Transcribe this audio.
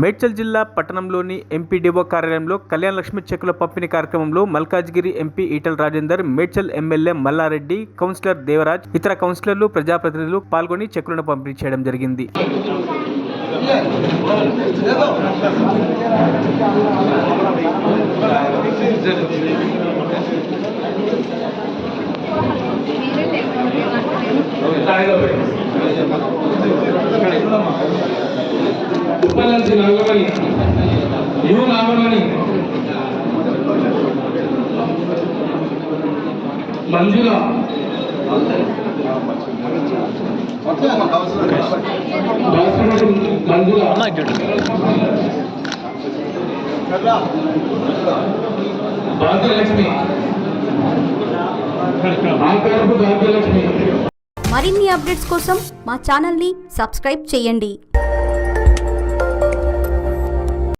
మేడ్చల్ జిల్లా పట్టణంలోని ఎంపీడీఓ కార్యాలయంలో కళ్యాణ లక్ష్మి చెక్కుల పంపిణీ కార్యక్రమంలో Malkajgiri MP Etela Rajender, Medchal MLA Malla Reddy, councillor Devaraj, ఇతర కౌన్సిలర్లు, ప్రజాప్రతినిధులు పాల్గొని చెక్కులను పంపిణీ చేయడం జరిగింది. ఉప్పలంచి నాగమణి, యు నాగమణి, మంజుల, మంజుల, భాగ్యలక్ష్మి, ఆకారపు భాగ్యలక్ష్మి. మరిన్ని అప్డేట్స్ కోసం మా ఛానల్ని సబ్స్క్రైబ్ చేయండి.